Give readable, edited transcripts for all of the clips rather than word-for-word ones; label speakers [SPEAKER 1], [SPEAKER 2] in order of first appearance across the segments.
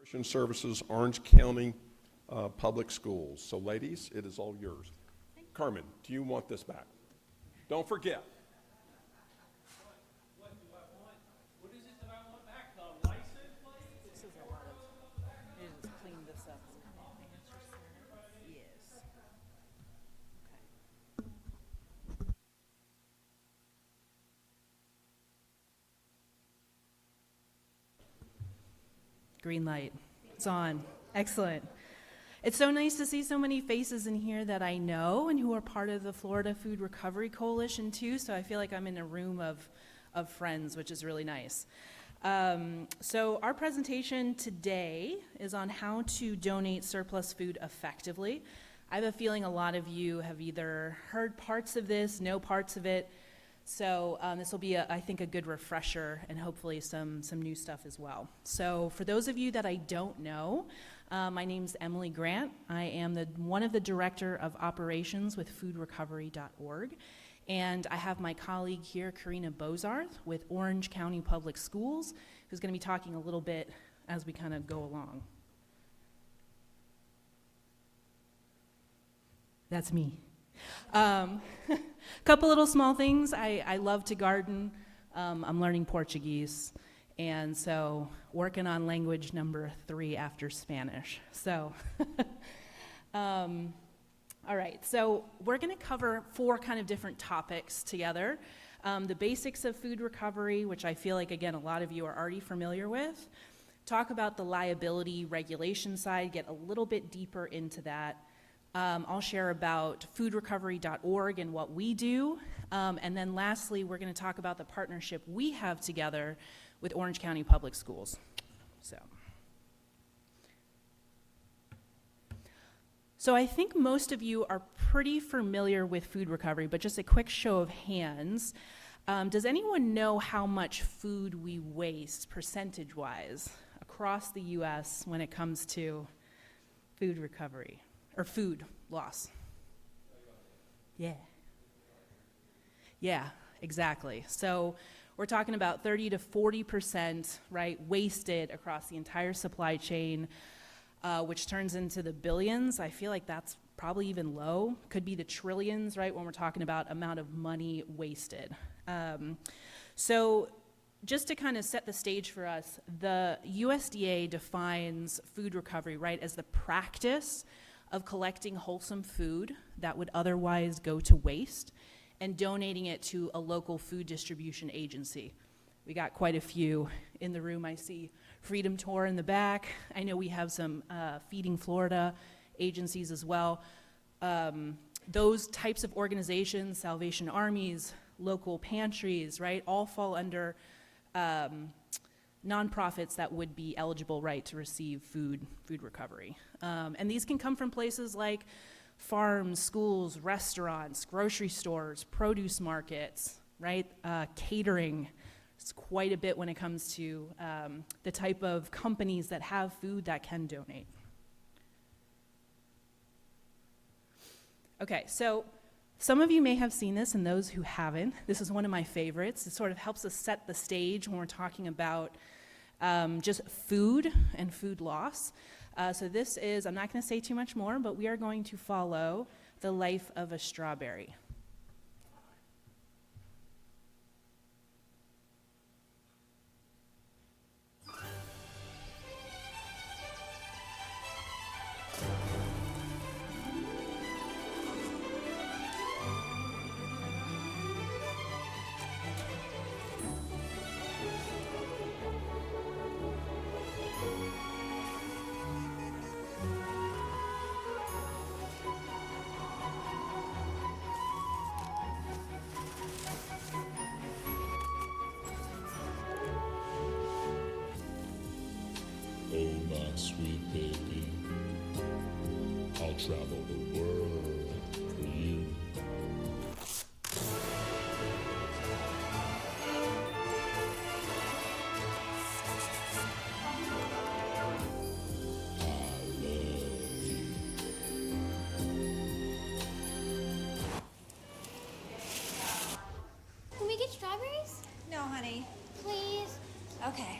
[SPEAKER 1] Nutrition Services, Orange County Public Schools. So ladies, it is all yours. Carmen, do you want this back? Don't forget.
[SPEAKER 2] What do I want? What is it that I want back? The license plate?
[SPEAKER 3] This is a lot of, I just clean this up. Yes. Okay. Green light. It's on. Excellent. It's so nice to see so many faces in here that I know and who are part of the Florida Food Recovery Coalition too, so I feel like I'm in a room of friends, which is really nice. So our presentation today is on how to donate surplus food effectively. I have a feeling a lot of you have either heard parts of this, know parts of it, so this will be, I think, a good refresher and hopefully some new stuff as well. So for those of you that I don't know, my name's Emily Grant. I am one of the director of operations with foodrecovery.org. And I have my colleague here, Karena Bozarth, with Orange County Public Schools, who's going to be talking a little bit as we kind of go along. That's me. Couple little small things. I love to garden. I'm learning Portuguese. And so working on language number 3 after Spanish. So, all right, so we're gonna cover 4 kind of different topics together. The basics of food recovery, which I feel like, again, a lot of you are already familiar with. Talk about the liability regulation side, get a little bit deeper into that. I'll share about foodrecovery.org and what we do. And then lastly, we're gonna talk about the partnership we have together with Orange County Public Schools. So I think most of you are pretty familiar with food recovery, but just a quick show of hands. Does anyone know how much food we waste percentage-wise across the US when it comes to food recovery or food loss? Yeah, exactly. So we're talking about 30 to 40%, right, wasted across the entire supply chain, which turns into the billions. I feel like that's probably even low. Could be the trillions, right, when we're talking about amount of money wasted. So just to kind of set the stage for us, the USDA defines food recovery, right, as the practice of collecting wholesome food that would otherwise go to waste and donating it to a local food distribution agency. We got quite a few in the room. I see Freedom Tour in the back. I know we have some Feeding Florida agencies as well. Those types of organizations, Salvation Armies, local pantries, right, all fall under nonprofits that would be eligible, right, to receive food recovery. And these can come from places like farms, schools, restaurants, grocery stores, produce markets, right? Catering. It's quite a bit when it comes to the type of companies that have food that can donate. Okay, so some of you may have seen this, and those who haven't, this is one of my favorites. It sort of helps us set the stage when we're talking about just food and food loss. So this is, I'm not going to say too much more, but we are going to follow the life of a strawberry.
[SPEAKER 4] Oh, my sweet baby, I'll travel the world for you.
[SPEAKER 5] Can we get strawberries?
[SPEAKER 6] No, honey.
[SPEAKER 5] Please.
[SPEAKER 6] Okay.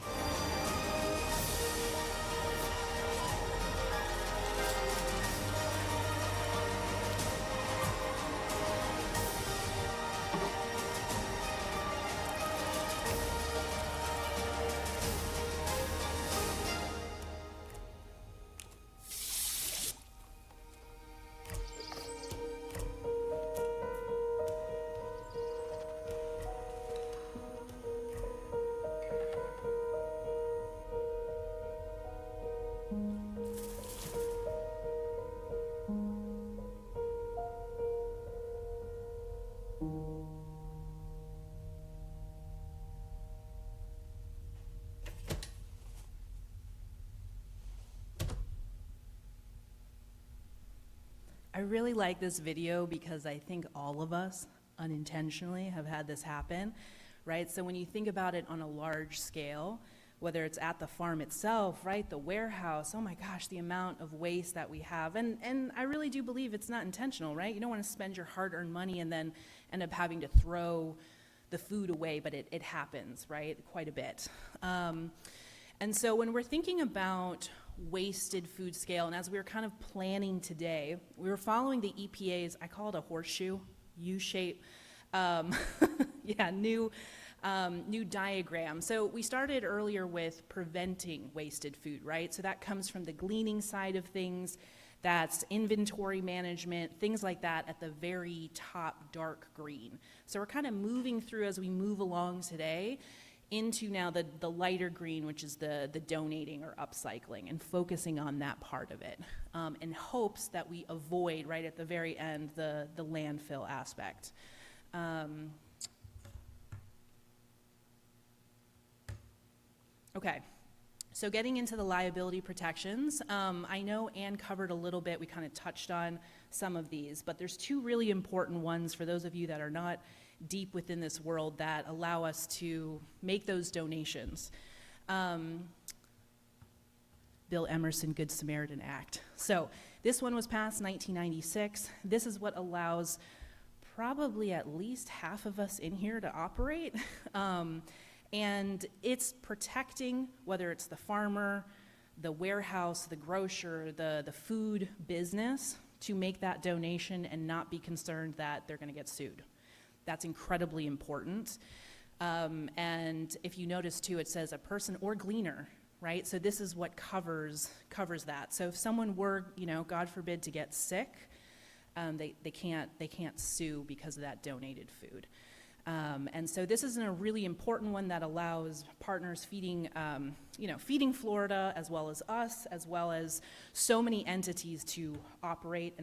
[SPEAKER 3] I really like this video because I think all of us unintentionally have had this happen, right? So when you think about it on a large scale, whether it's at the farm itself, right, the warehouse, oh my gosh, the amount of waste that we have. And I really do believe it's not intentional, right? You don't want to spend your hard-earned money and then end up having to throw the food away, but it happens, right, quite a bit. And so when we're thinking about wasted food scale, and as we were kind of planning today, we were following the EPA's, I call it a horseshoe, U-shape, new diagram. So we started earlier with preventing wasted food, right? So that comes from the gleaning side of things, that's inventory management, things like that at the very top dark green. So we're kind of moving through as we move along today into now the lighter green, which is the donating or upcycling, and focusing on that part of it, in hopes that we avoid, right at the very end, the landfill aspect. Okay, so getting into the liability protections, I know Ann covered a little bit, we kind of touched on some of these, but there's two really important ones for those of you that are not deep within this world that allow us to make those donations. Bill Emerson Good Samaritan Act. So this one was passed 1996. This is what allows probably at least half of us in here to operate. And it's protecting, whether it's the farmer, the warehouse, the grocer, the food business, to make that donation and not be concerned that they're going to get sued. That's incredibly important. And if you notice too, it says a person or gleaner, right? So this is what covers that. So if someone were, God forbid, to get sick, they can't sue because of that donated food. And so this is a really important one that allows partners feeding Florida, as well as us, as well as so many entities to operate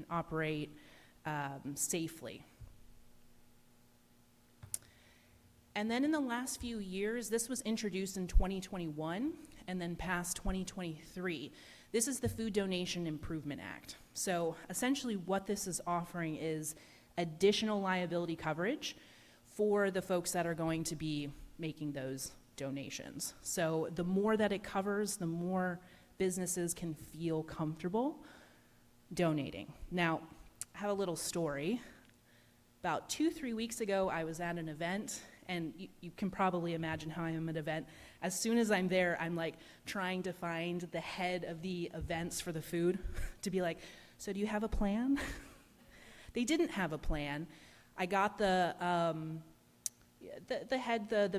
[SPEAKER 3] safely. And then in the last few years, this was introduced in 2021 and then passed 2023. This is the Food Donation Improvement Act. So essentially what this is offering is additional liability coverage for the folks that are going to be making those donations. So the more that it covers, the more businesses can feel comfortable donating. Now, I have a little story. About 2-3 weeks ago, I was at an event, and you can probably imagine how I am at an event. As soon as I'm there, I'm like trying to find the head of the events for the food to be like, so do you have a plan? They didn't have a plan. I got the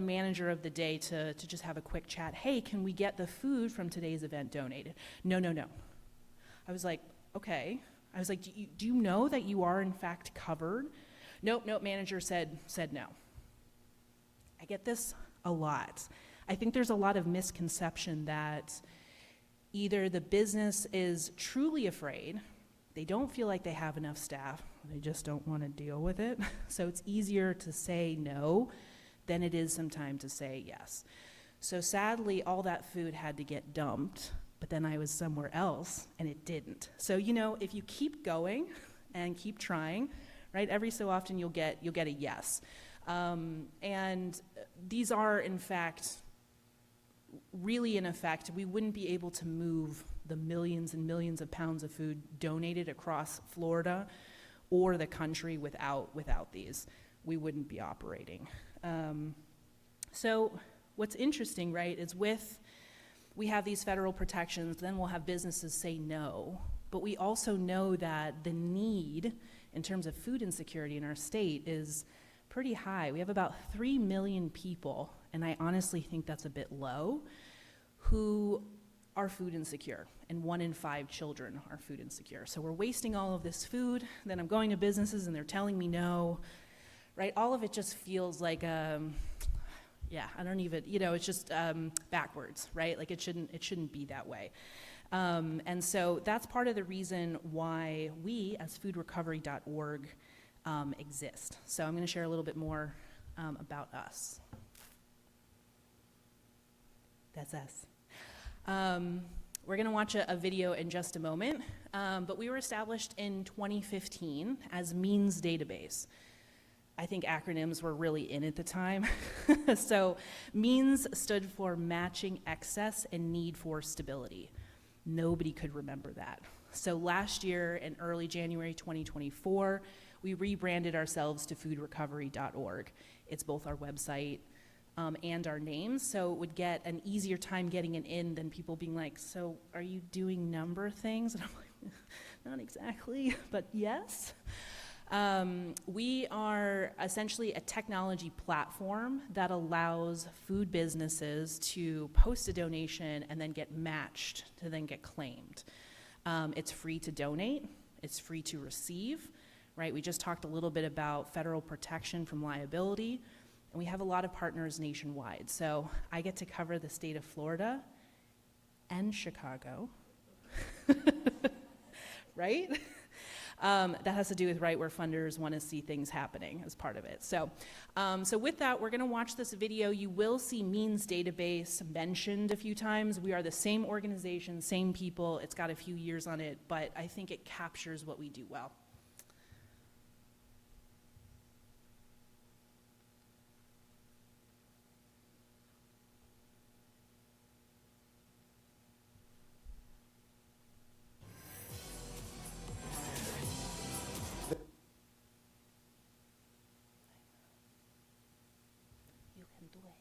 [SPEAKER 3] manager of the day to just have a quick chat. Hey, can we get the food from today's event donated? No. I was like, okay. I was like, do you know that you are in fact covered? Nope, manager said no. I get this a lot. I think there's a lot of misconception that either the business is truly afraid, they don't feel like they have enough staff, they just don't want to deal with it. So it's easier to say no than it is sometimes to say yes. So sadly, all that food had to get dumped, but then I was somewhere else and it didn't. So if you keep going and keep trying, right, every so often you'll get a yes. And these are, in fact, really in effect, we wouldn't be able to move the millions and millions of pounds of food donated across Florida or the country without these. We wouldn't be operating. So what's interesting, right, is we have these federal protections, then we'll have businesses say no, but we also know that the need in terms of food insecurity in our state is pretty high. We have about 3 million people, and I honestly think that's a bit low, who are food insecure, and 1 in 5 children are food insecure. So we're wasting all of this food, then I'm going to businesses and they're telling me no, right? All of it just feels like, I don't even, it's just backwards, right? Like it shouldn't be that way. And so that's part of the reason why we, as foodrecovery.org, exist. So I'm going to share a little bit more about us. That's us. We're going to watch a video in just a moment, but we were established in 2015 as Means Database. I think acronyms were really in at the time. So MEANS stood for Matching Excess and Need for Stability. Nobody could remember that. So last year, in early January 2024, we rebranded ourselves to foodrecovery.org. It's both our website and our names, so it would get an easier time getting it in than people being like, so are you doing number things? And I'm like, not exactly, but yes. We are essentially a technology platform that allows food businesses to post a donation and then get matched to then get claimed. It's free to donate, it's free to receive, right? We just talked a little bit about federal protection from liability, and we have a lot of partners nationwide. So I get to cover the state of Florida and Chicago, right? That has to do with right where funders want to see things happening as part of it. So, so with that, we're going to watch this video. You will see Means Database mentioned a few times. We are the same organization, same people. It's got a few years on it, but I think it captures what we do well. You can do it.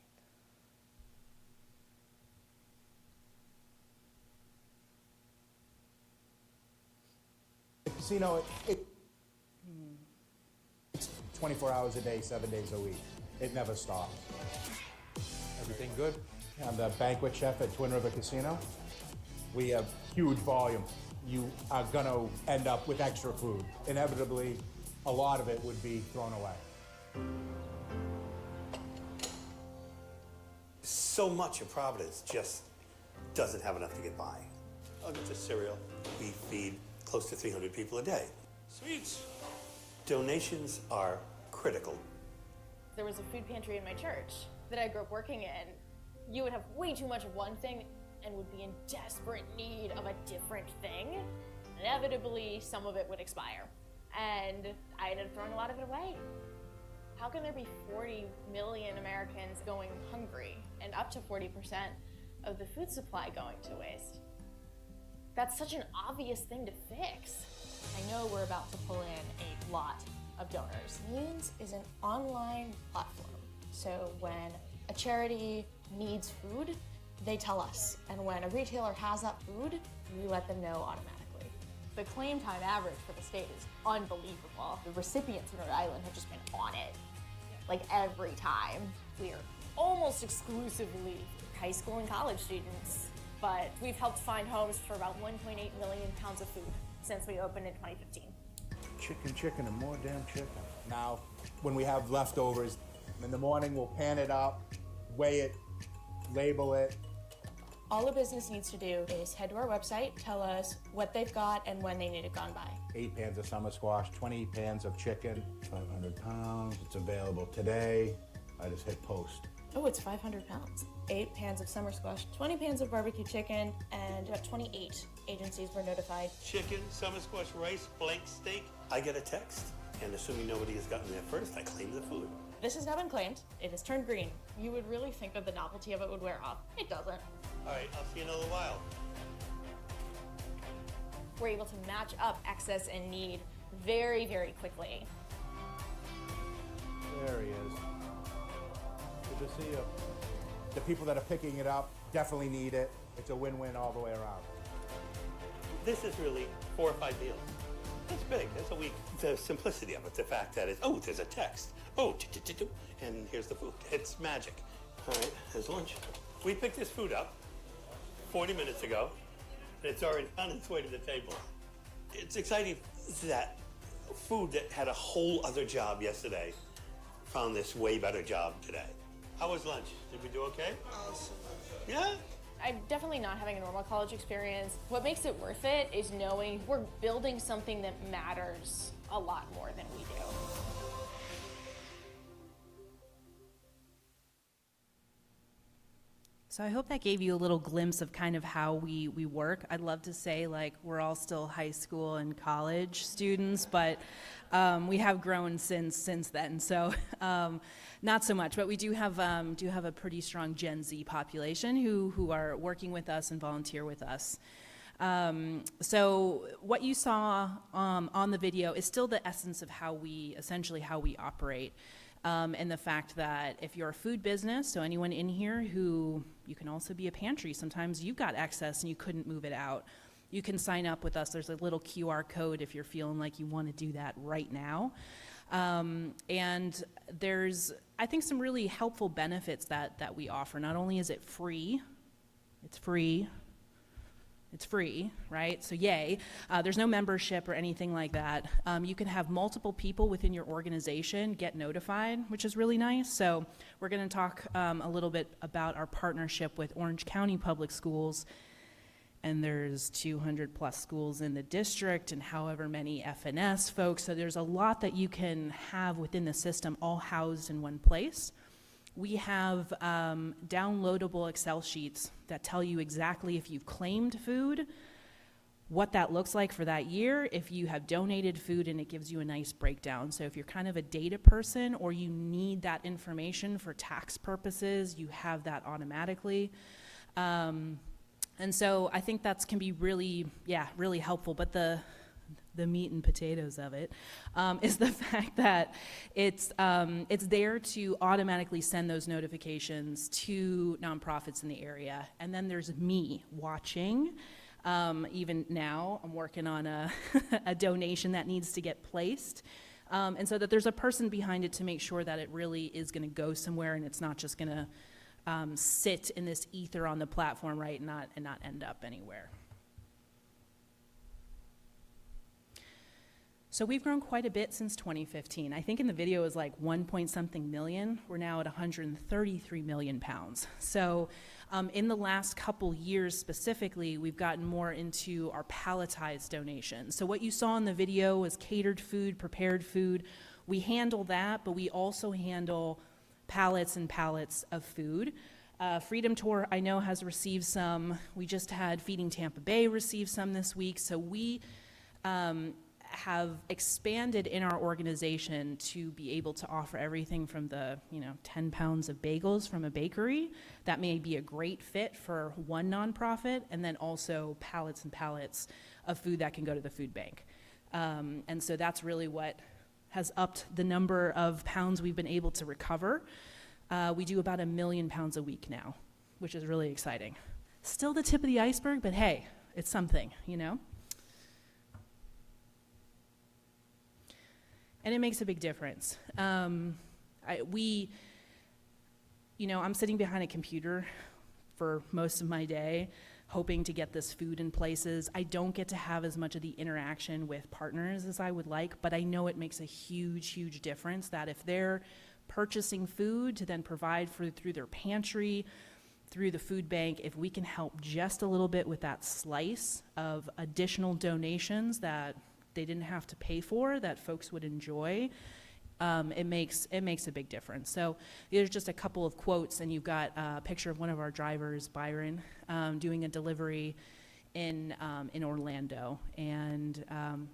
[SPEAKER 5] The casino, it's 24 hours a day, 7 days a week. It never stops. Everything good? I'm the banquet chef at Twin River Casino. We have huge volume. You are gonna end up with extra food. Inevitably, a lot of it would be thrown away.
[SPEAKER 6] So much of Providence just doesn't have enough to get by. I'll get the cereal. We feed close to 300 people a day. Sweets. Donations are critical.
[SPEAKER 7] There was a food pantry in my church that I grew up working in. You would have way too much of one thing and would be in desperate need of a different thing. Inevitably, some of it would expire. And I ended up throwing a lot of it away. How can there be 40 million Americans going hungry and up to 40% of the food supply going to waste? That's such an obvious thing to fix. I know we're about to pull in a lot of donors. Means is an online platform. So when a charity needs food, they tell us. And when a retailer has that food, we let them know automatically. The claim time average for the state is unbelievable. The recipients in Rhode Island have just been on it, like every time. We're almost exclusively high school and college students, but we've helped find homes for about 1.8 million pounds of food since we opened in 2015.
[SPEAKER 5] Chicken, and more damn chicken. Now, when we have leftovers, in the morning we'll pan it up, weigh it, label it.
[SPEAKER 7] All a business needs to do is head to our website, tell us what they've got and when they need it gone by.
[SPEAKER 5] 8 pans of summer squash, 20 pans of chicken, 500 pounds. It's available today. I just hit post.
[SPEAKER 7] Oh, it's 500 pounds. 8 pans of summer squash, 20 pans of barbecue chicken, and about 28 agencies were notified.
[SPEAKER 6] Chicken, summer squash, rice, blank steak. I get a text, and assuming nobody has gotten there first, I claim the food.
[SPEAKER 7] This has now been claimed. It has turned green. You would really think that the novelty of it would wear off. It doesn't.
[SPEAKER 6] All right, I'll see you in a little while.
[SPEAKER 7] We're able to match up excess and need very, very quickly.
[SPEAKER 5] There he is. Good to see you. The people that are picking it up definitely need it. It's a win-win all the way around.
[SPEAKER 6] This is really 4 or 5 meals. That's big, that's a week. The simplicity of it, the fact that it's, oh, there's a text. Oh, and here's the food. It's magic. All right, there's lunch. We picked this food up 40 minutes ago, and it's already on its way to the table. It's exciting that food that had a whole other job yesterday found this way better job today. How was lunch? Did we do okay? Awesome. Yeah?
[SPEAKER 7] I'm definitely not having a normal college experience. What makes it worth it is knowing we're building something that matters a lot more than we do.
[SPEAKER 3] So I hope that gave you a little glimpse of kind of how we work. I'd love to say like we're all still high school and college students, but we have grown since then. So not so much, but we do have a pretty strong Gen Z population who are working with us and volunteer with us. So what you saw on the video is still the essence of how we operate. And the fact that if you're a food business, so anyone in here who, you can also be a pantry, sometimes you've got excess and you couldn't move it out. You can sign up with us. There's a little QR code if you're feeling like you want to do that right now. And there's, I think, some really helpful benefits that we offer. Not only is it free, it's free, right? So yay. There's no membership or anything like that. You can have multiple people within your organization get notified, which is really nice. So we're going to talk a little bit about our partnership with Orange County Public Schools. And there's 200 plus schools in the district and however many FNS folks. So there's a lot that you can have within the system all housed in one place. We have downloadable Excel sheets that tell you exactly if you've claimed food, what that looks like for that year, if you have donated food, and it gives you a nice breakdown. So if you're kind of a data person or you need that information for tax purposes, you have that automatically. And so I think that's can be really helpful. But the meat and potatoes of it is the fact that it's there to automatically send those notifications to nonprofits in the area. And then there's me watching. Even now, I'm working on a donation that needs to get placed. And so that there's a person behind it to make sure that it really is going to go somewhere and it's not just going to sit in this ether on the platform, right, and not end up anywhere. So we've grown quite a bit since 2015. I think in the video it was like 1 point something million. We're now at 133 million pounds. So in the last couple years specifically, we've gotten more into our palletized donations. So what you saw in the video was catered food, prepared food. We handle that, but we also handle pallets and pallets of food. Freedom Tour, I know, has received some. We just had Feeding Tampa Bay receive some this week. So we have expanded in our organization to be able to offer everything from the 10 pounds of bagels from a bakery that may be a great fit for one nonprofit, and then also pallets and pallets of food that can go to the food bank. And so that's really what has upped the number of pounds we've been able to recover. We do about 1 million pounds a week now, which is really exciting. Still the tip of the iceberg, but hey, it's something, And it makes a big difference. I'm sitting behind a computer for most of my day, hoping to get this food in places. I don't get to have as much of the interaction with partners as I would like, but I know it makes a huge, huge difference that if they're purchasing food to then provide through their pantry, through the food bank, if we can help just a little bit with that slice of additional donations that they didn't have to pay for, that folks would enjoy, it makes a big difference. So there's just a couple of quotes, and you've got a picture of one of our drivers, Byron, doing a delivery in Orlando, and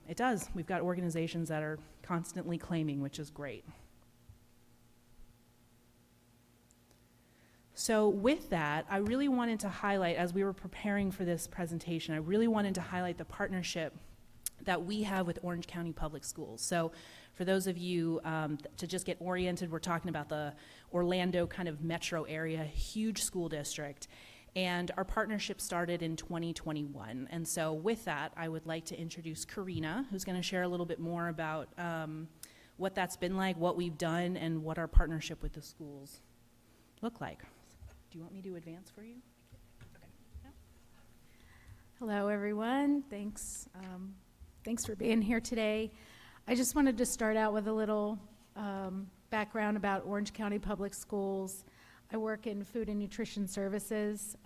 [SPEAKER 3] it does. We've got organizations that are constantly claiming, which is great. So with that, I really wanted to highlight, as we were preparing for this presentation, I really wanted to highlight the partnership that we have with Orange County Public Schools. So for those of you to just get oriented, we're talking about the Orlando kind of metro area, huge school district. And our partnership started in 2021. And so with that, I would like to introduce Karena, who's going to share a little bit more about what that's been like, what we've done, and what our partnership with the schools look like. Do you want me to advance for you? Okay. Yeah.
[SPEAKER 8] Hello, everyone. Thanks for being here today. I just wanted to start out with a little background about Orange County Public Schools. I work in food and nutrition services.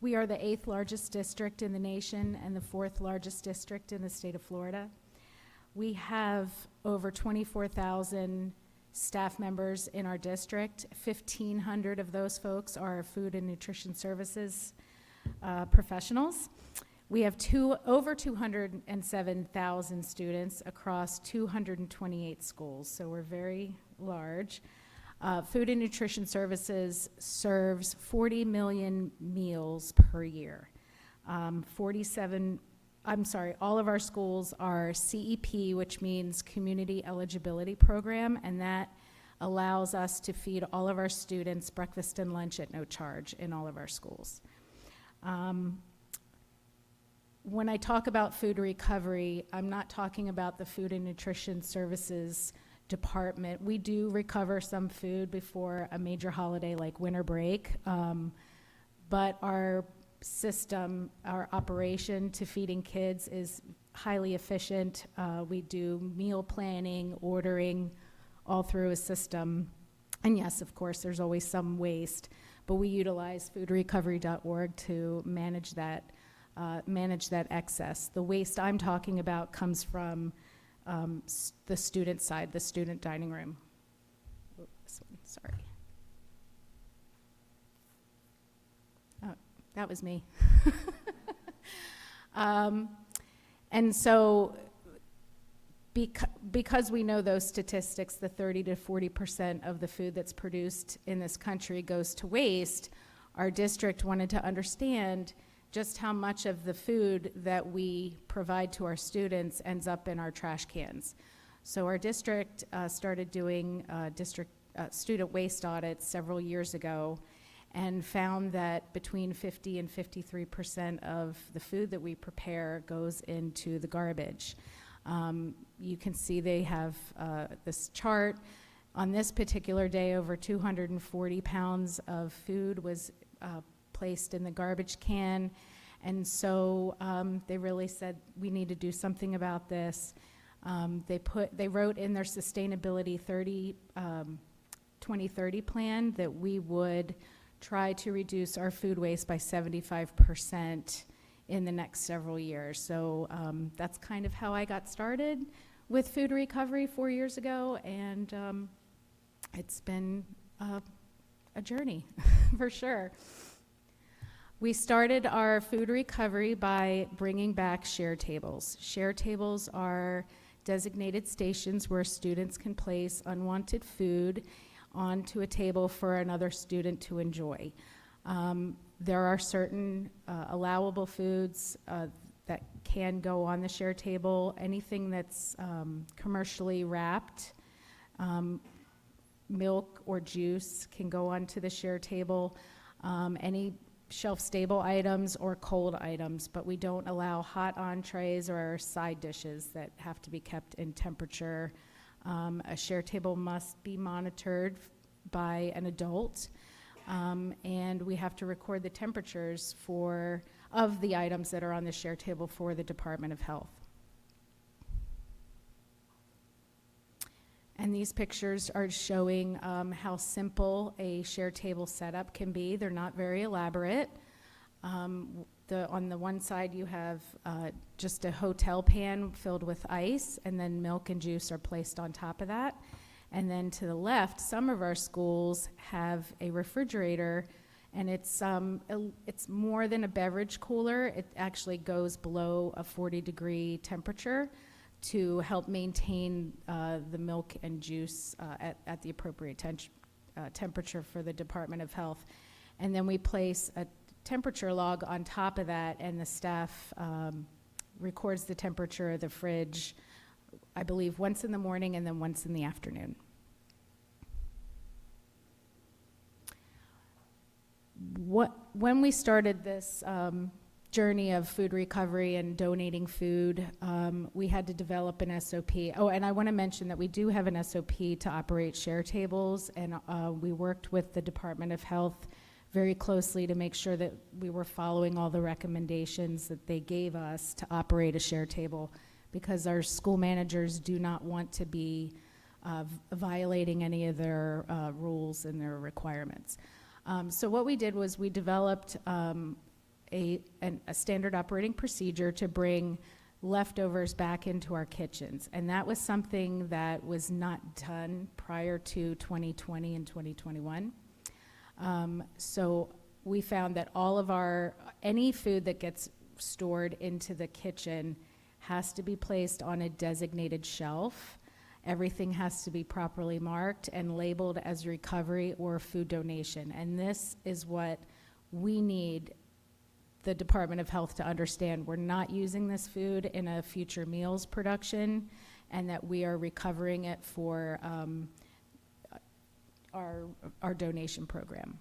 [SPEAKER 8] We are the 8th largest district in the nation and the 4th largest district in the state of Florida. We have over 24,000 staff members in our district. 1,500 of those folks are food and nutrition services professionals. We have over 207,000 students across 228 schools, so we're very large. Food and nutrition services serves 40 million meals per year. All of our schools are CEP, which means Community Eligibility Program, and that allows us to feed all of our students breakfast and lunch at no charge in all of our schools. When I talk about food recovery, I'm not talking about the food and nutrition services department. We do recover some food before a major holiday like winter break, but our system, our operation to feeding kids is highly efficient. We do meal planning, ordering, all through a system. And yes, of course, there's always some waste, but we utilize foodrecovery.org to manage that excess. The waste I'm talking about comes from the student side, the student dining room. Oh, this one, sorry. Oh, that was me. And so because we know those statistics, the 30 to 40% of the food that's produced in this country goes to waste, our district wanted to understand just how much of the food that we provide to our students ends up in our trash cans. So our district started doing student waste audits several years ago and found that between 50 and 53% of the food that we prepare goes into the garbage. You can see they have this chart. On this particular day, over 240 pounds of food was placed in the garbage can. And so they really said, we need to do something about this. They wrote in their sustainability 2030 plan that we would try to reduce our food waste by 75% in the next several years. So that's kind of how I got started with food recovery 4 years ago, and it's been a journey for sure. We started our food recovery by bringing back share tables. Share tables are designated stations where students can place unwanted food onto a table for another student to enjoy. There are certain allowable foods that can go on the share table. Anything that's commercially wrapped, milk or juice can go onto the share table. Any shelf-stable items or cold items, but we don't allow hot entrees or side dishes that have to be kept in temperature. A share table must be monitored by an adult, and we have to record the temperatures of the items that are on the share table for the Department of Health. And these pictures are showing how simple a share table setup can be. They're not very elaborate. On the one side, you have just a hotel pan filled with ice, and then milk and juice are placed on top of that. And then to the left, some of our schools have a refrigerator, and it's more than a beverage cooler. It actually goes below a 40-degree temperature to help maintain the milk and juice at the appropriate temperature for the Department of Health. And then we place a temperature log on top of that, and the staff records the temperature of the fridge, I believe, once in the morning and then once in the afternoon. When we started this journey of food recovery and donating food, we had to develop an SOP. Oh, and I want to mention that we do have an SOP to operate share tables, and we worked with the Department of Health very closely to make sure that we were following all the recommendations that they gave us to operate a share table, because our school managers do not want to be violating any of their rules and their requirements. So what we did was we developed a standard operating procedure to bring leftovers back into our kitchens. And that was something that was not done prior to 2020 and 2021. So we found that any food that gets stored into the kitchen has to be placed on a designated shelf. Everything has to be properly marked and labeled as recovery or food donation. And this is what we need the Department of Health to understand. We're not using this food in a future meals production, and that we are recovering it for our donation program.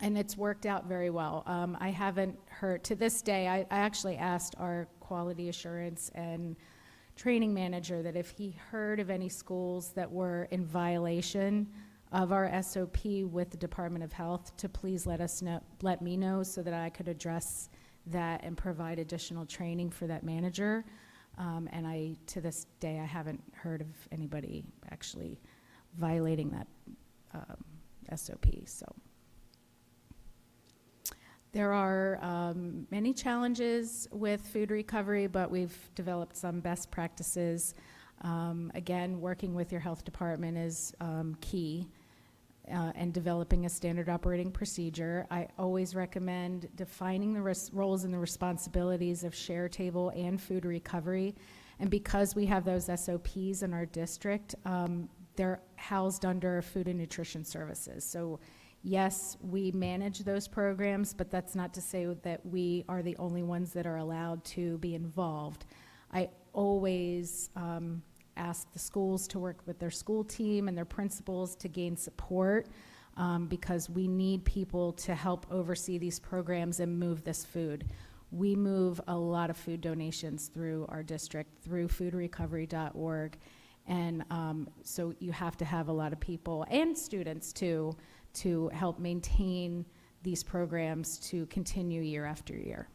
[SPEAKER 8] And it's worked out very well. I haven't heard, to this day, I actually asked our quality assurance and training manager that if he heard of any schools that were in violation of our SOP with the Department of Health, to please let me know so that I could address that and provide additional training for that manager. And to this day, I haven't heard of anybody actually violating that SOP. So there are many challenges with food recovery, but we've developed some best practices. Again, working with your health department is key, and developing a standard operating procedure. I always recommend defining the roles and the responsibilities of share table and food recovery. And because we have those SOPs in our district, they're housed under Food and Nutrition Services. So yes, we manage those programs, but that's not to say that we are the only ones that are allowed to be involved. I always ask the schools to work with their school team and their principals to gain support, because we need people to help oversee these programs and move this food. We move a lot of food donations through our district, through foodrecovery.org, and so you have to have a lot of people and students too to help maintain these programs to continue year after year.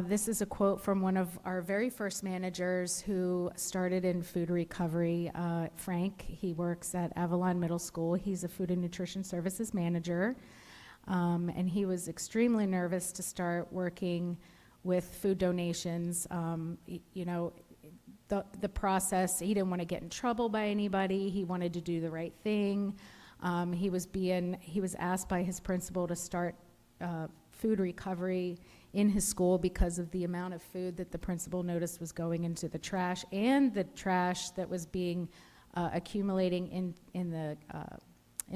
[SPEAKER 8] This is a quote from one of our very first managers who started in food recovery, Frank. He works at Avalon Middle School. He's a food and nutrition services manager. And he was extremely nervous to start working with food donations. The process, he didn't want to get in trouble by anybody. He wanted to do the right thing. He was asked by his principal to start food recovery in his school because of the amount of food that the principal noticed was going into the trash, and the trash that was being accumulating in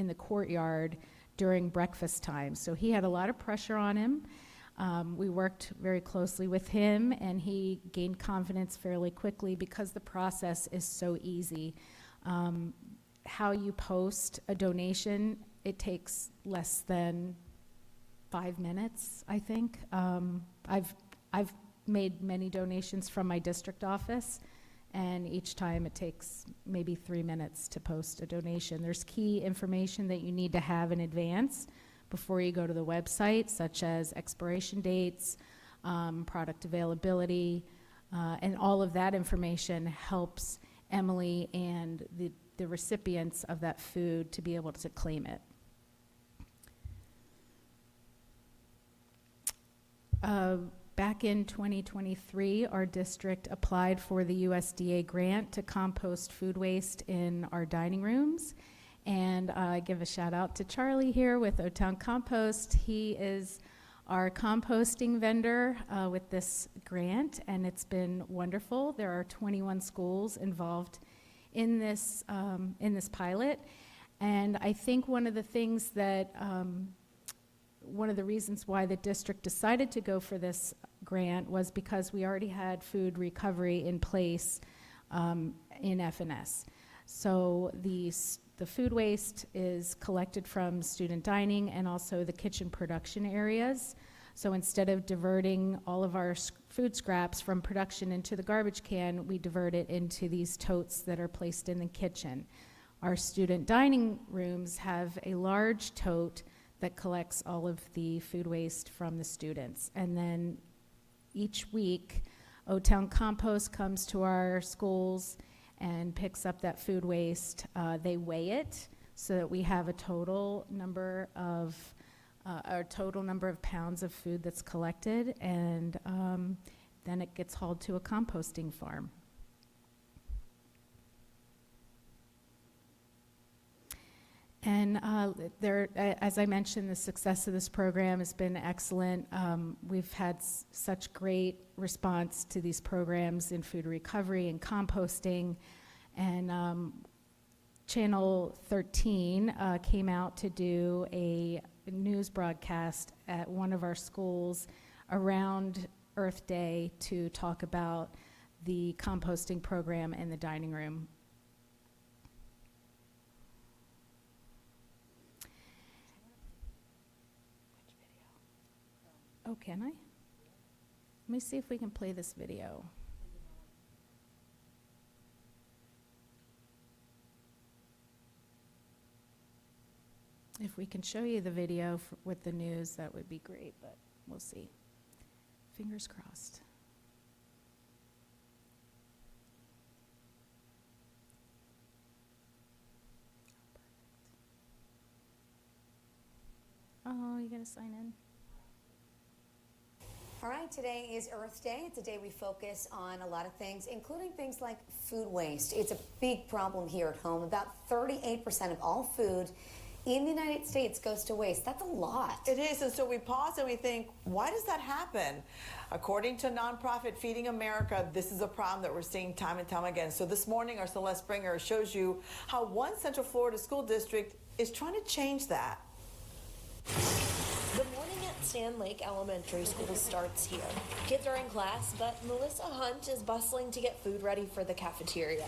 [SPEAKER 8] the courtyard during breakfast time. So he had a lot of pressure on him. We worked very closely with him, and he gained confidence fairly quickly because the process is so easy. How you post a donation, it takes less than 5 minutes, I think. I've made many donations from my district office, and each time it takes maybe 3 minutes to post a donation. There's key information that you need to have in advance before you go to the website, such as expiration dates, product availability, and all of that information helps Emily and the recipients of that food to be able to claim it. Back in 2023, our district applied for the USDA grant to compost food waste in our dining rooms. And I give a shout out to Charlie here with O-Town Compost. He is our composting vendor with this grant, and it's been wonderful. There are 21 schools involved in this pilot. And I think one of the things that one of the reasons why the district decided to go for this grant was because we already had food recovery in place in FNS. So the food waste is collected from student dining and also the kitchen production areas. So instead of diverting all of our food scraps from production into the garbage can, we divert it into these totes that are placed in the kitchen. Our student dining rooms have a large tote that collects all of the food waste from the students. And then each week, O-Town Compost comes to our schools and picks up that food waste. They weigh it so that we have a total number of our total number of pounds of food that's collected, and then it gets hauled to a composting farm. And as I mentioned, the success of this program has been excellent. We've had such great response to these programs in food recovery and composting. And Channel 13 came out to do a news broadcast at one of our schools around Earth Day to talk about the composting program in the dining room. Oh, can I? Let me see if we can play this video. If we can show you the video with the news, that would be great, but we'll see. Fingers crossed. Oh, you gotta sign in.
[SPEAKER 9] All right, today is Earth Day. It's a day we focus on a lot of things, including things like food waste. It's a big problem here at home. About 38% of all food in the United States goes to waste. That's a lot.
[SPEAKER 10] It is, and so we pause and we think, why does that happen? According to nonprofit Feeding America, this is a problem that we're seeing time and time again. So this morning, our Celeste Springer shows you how one Central Florida school district is trying to change that.
[SPEAKER 11] The morning at Sand Lake Elementary School starts here. Kids are in class, but Melissa Hunt is bustling to get food ready for the cafeteria.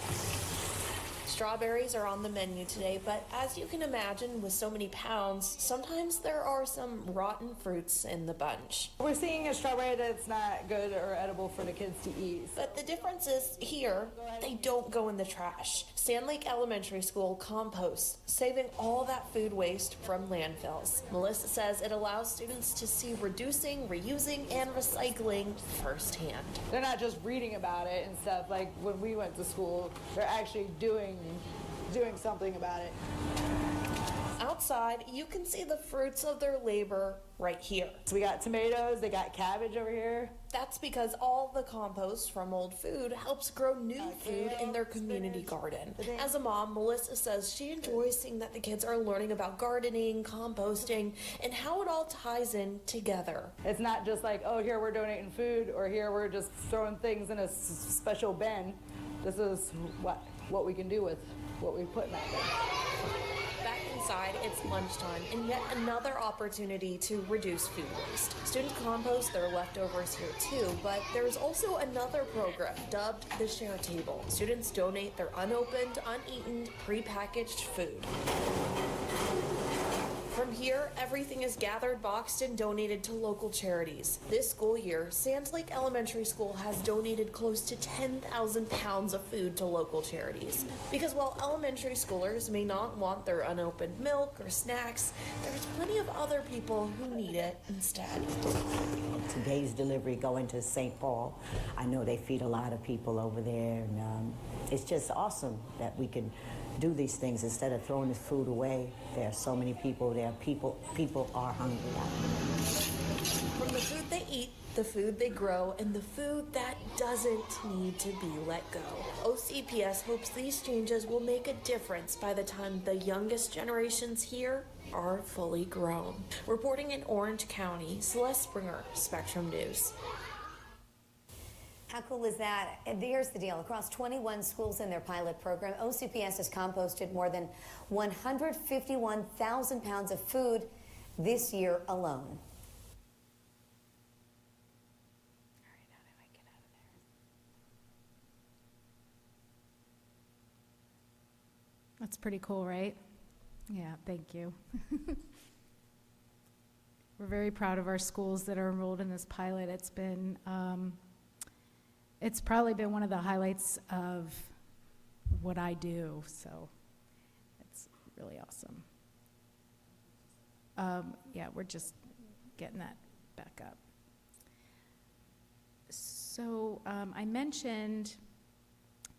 [SPEAKER 11] Strawberries are on the menu today, but as you can imagine, with so many pounds, sometimes there are some rotten fruits in the bunch.
[SPEAKER 10] We're seeing a strawberry that's not good or edible for the kids to eat.
[SPEAKER 11] But the difference is here, they don't go in the trash. Sand Lake Elementary School composts, saving all that food waste from landfills. Melissa says it allows students to see reducing, reusing, and recycling firsthand.
[SPEAKER 10] They're not just reading about it and stuff. Like when we went to school, they're actually doing something about it.
[SPEAKER 11] Outside, you can see the fruits of their labor right here.
[SPEAKER 10] So we got tomatoes, they got cabbage over here.
[SPEAKER 11] That's because all the compost from old food helps grow new food in their community garden. As a mom, Melissa says she enjoys seeing that the kids are learning about gardening, composting, and how it all ties in together.
[SPEAKER 10] It's not just like, oh, here we're donating food, or here we're just throwing things in a special bin. This is what we can do with what we put in that bin.
[SPEAKER 11] Back inside, it's lunchtime, and yet another opportunity to reduce food waste. Students compost their leftovers here too, but there's also another program dubbed the Share Table. Students donate their unopened, uneaten, prepackaged food. From here, everything is gathered, boxed, and donated to local charities. This school year, Sand Lake Elementary School has donated close to 10,000 pounds of food to local charities. Because while elementary schoolers may not want their unopened milk or snacks, there's plenty of other people who need it instead.
[SPEAKER 12] Today's delivery going to St. Paul. I know they feed a lot of people over there, and it's just awesome that we can do these things instead of throwing the food away. There are so many people there. People are hungry out there.
[SPEAKER 11] From the food they eat, the food they grow, and the food that doesn't need to be let go. OCPS hopes these changes will make a difference by the time the youngest generations here are fully grown. Reporting in Orange County, Celeste Springer, Spectrum News.
[SPEAKER 9] How cool is that? And here's the deal. Across 21 schools in their pilot program, OCPS has composted more than 151,000 pounds of food this year alone.
[SPEAKER 8] All right, how do I get out of there? That's pretty cool, right? Yeah, thank you. We're very proud of our schools that are enrolled in this pilot. It's probably been one of the highlights of what I do, so it's really awesome. Yeah, we're just getting that back up. So I mentioned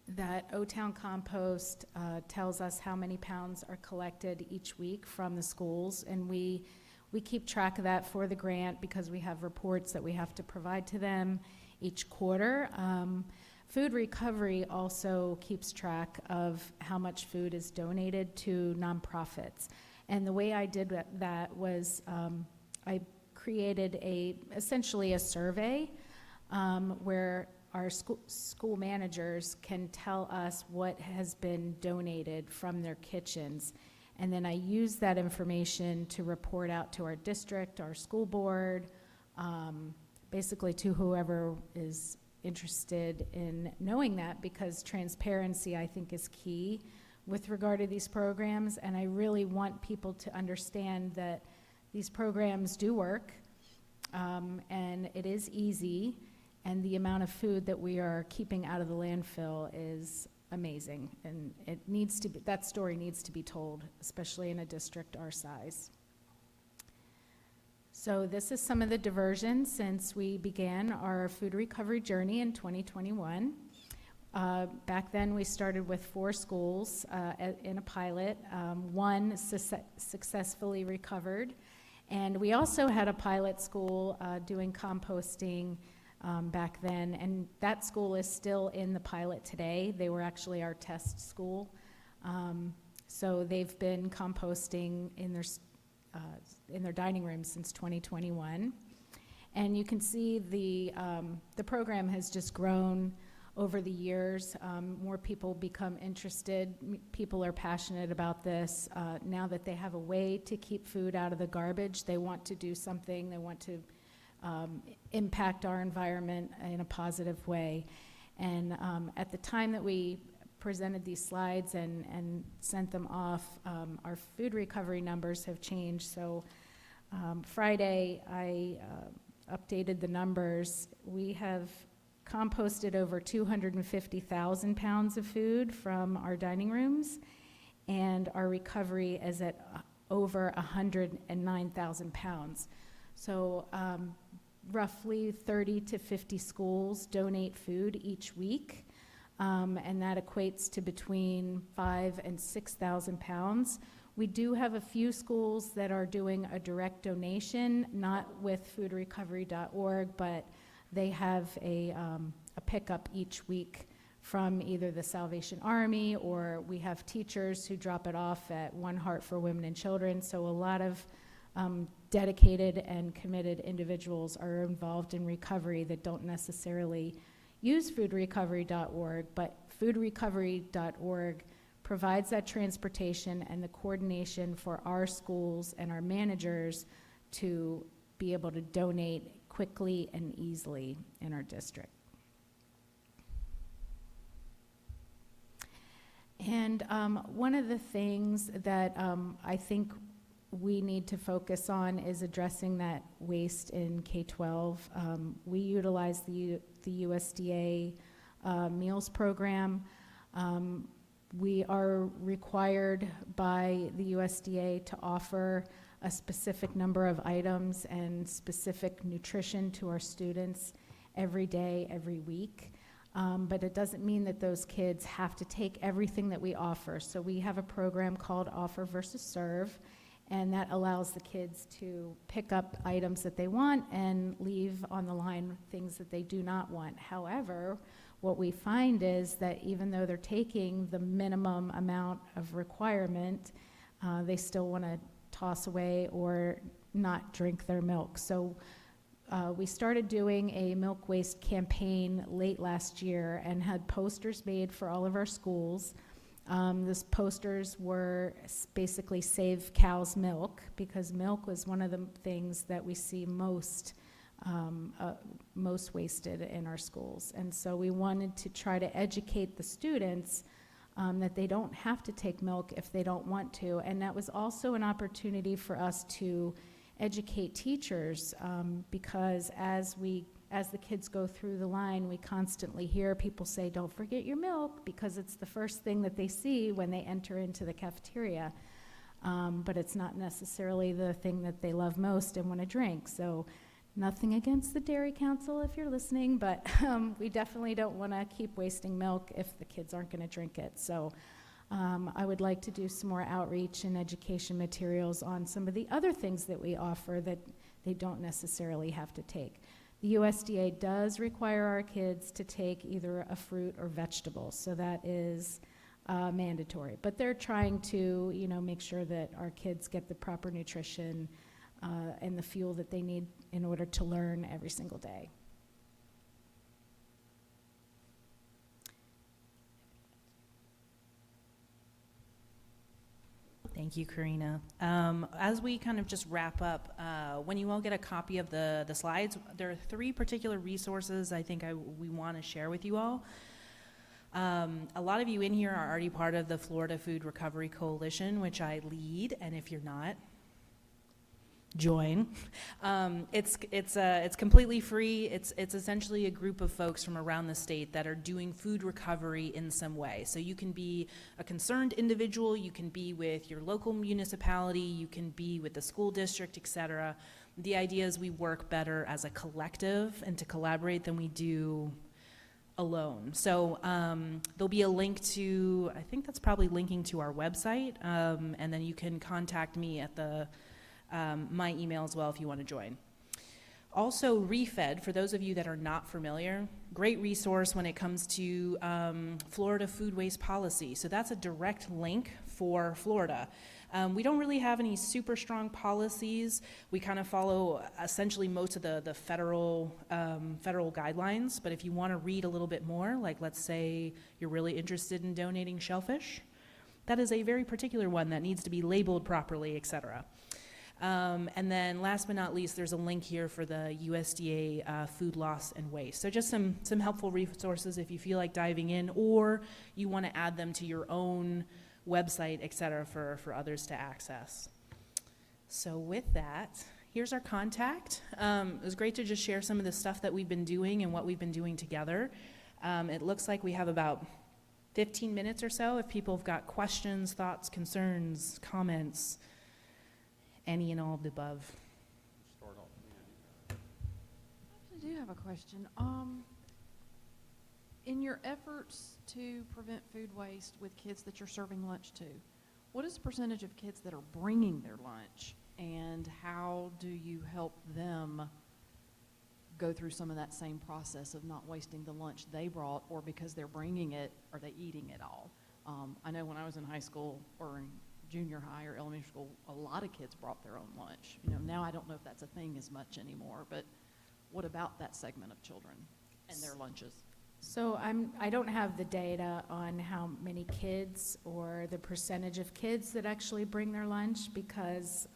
[SPEAKER 8] that O-Town Compost tells us how many pounds are collected each week from the schools, and we We keep track of that for the grant because we have reports that we have to provide to them each quarter. Food Recovery also keeps track of how much food is donated to nonprofits. And the way I did that was I created essentially a survey where our school managers can tell us what has been donated from their kitchens. And then I use that information to report out to our district, our school board, basically to whoever is interested in knowing that, because transparency, I think, is key with regard to these programs. And I really want people to understand that these programs do work, and it is easy, and the amount of food that we are keeping out of the landfill is amazing, and that story needs to be told, especially in a district our size. So this is some of the diversions since we began our food recovery journey in 2021. Back then, we started with 4 schools in a pilot. 1 successfully recovered, and we also had a pilot school doing composting back then, and that school is still in the pilot today. They were actually our test school. So they've been composting in their dining room since 2021. And you can see the program has just grown over the years. More people become interested. People are passionate about this. Now that they have a way to keep food out of the garbage, they want to do something. They want to impact our environment in a positive way. And at the time that we presented these slides and sent them off, our food recovery numbers have changed. So Friday, I updated the numbers. We have composted over 250,000 pounds of food from our dining rooms, and our recovery is at over 109,000 pounds. So roughly 30 to 50 schools donate food each week, and that equates to between 5,000 and 6,000 pounds. We do have a few schools that are doing a direct donation, not with foodrecovery.org, but they have a pickup each week from either the Salvation Army, or we have teachers who drop it off at One Heart for Women and Children. So a lot of dedicated and committed individuals are involved in recovery that don't necessarily use foodrecovery.org, but foodrecovery.org provides that transportation and the coordination for our schools and our managers to be able to donate quickly and easily in our district. And one of the things that I think we need to focus on is addressing that waste in K-12. We utilize the USDA meals program. We are required by the USDA to offer a specific number of items and specific nutrition to our students every day, every week. But it doesn't mean that those kids have to take everything that we offer. So we have a program called Offer versus Serve, and that allows the kids to pick up items that they want and leave on the line things that they do not want. However, what we find is that even though they're taking the minimum amount of requirement, they still want to toss away or not drink their milk. So we started doing a milk waste campaign late last year and had posters made for all of our schools. Those posters were basically Save Cows Milk, because milk was one of the things that we see most wasted in our schools. And so we wanted to try to educate the students that they don't have to take milk if they don't want to. And that was also an opportunity for us to educate teachers, because as the kids go through the line, we constantly hear people say, "Don't forget your milk," because it's the first thing that they see when they enter into the cafeteria. But it's not necessarily the thing that they love most and want to drink. So nothing against the Dairy Council if you're listening, but we definitely don't want to keep wasting milk if the kids aren't going to drink it. So I would like to do some more outreach and education materials on some of the other things that we offer that they don't necessarily have to take. The USDA does require our kids to take either a fruit or vegetable, so that is mandatory. But they're trying to, make sure that our kids get the proper nutrition and the fuel that they need in order to learn every single day.
[SPEAKER 3] Thank you, Karena. As we kind of just wrap up, when you all get a copy of the slides, there are 3 particular resources I think we want to share with you all. A lot of you in here are already part of the Florida Food Recovery Coalition, which I lead, and if you're not, join. It's completely free. It's essentially a group of folks from around the state that are doing food recovery in some way. So you can be a concerned individual, you can be with your local municipality, you can be with the school district, etc. The idea is we work better as a collective and to collaborate than we do alone. So there'll be a link to, I think that's probably linking to our website, and then you can contact me at my email as well if you want to join. Also, ReFed, for those of you that are not familiar, great resource when it comes to Florida food waste policy. So that's a direct link for Florida. We don't really have any super strong policies. We kind of follow essentially most of the federal guidelines, but if you want to read a little bit more, like let's say you're really interested in donating shellfish, that is a very particular one that needs to be labeled properly, etc. And then last but not least, there's a link here for the USDA food loss and waste. So just some helpful resources if you feel like diving in, or you want to add them to your own website, et cetera, for others to access. So with that, here's our contact. It was great to just share some of the stuff that we've been doing and what we've been doing together. It looks like we have about 15 minutes or so if people have got questions, thoughts, concerns, comments, any and all of the above.
[SPEAKER 1] Start off.
[SPEAKER 13] I do have a question. In your efforts to prevent food waste with kids that you're serving lunch to, what is the percentage of kids that are bringing their lunch, and how do you help them go through some of that same process of not wasting the lunch they brought, or because they're bringing it, are they eating it all? I know when I was in high school or in junior high or elementary school, a lot of kids brought their own lunch. Now I don't know if that's a thing as much anymore, but what about that segment of children and their lunches?
[SPEAKER 8] So I don't have the data on how many kids or the percentage of kids that actually bring their lunch, because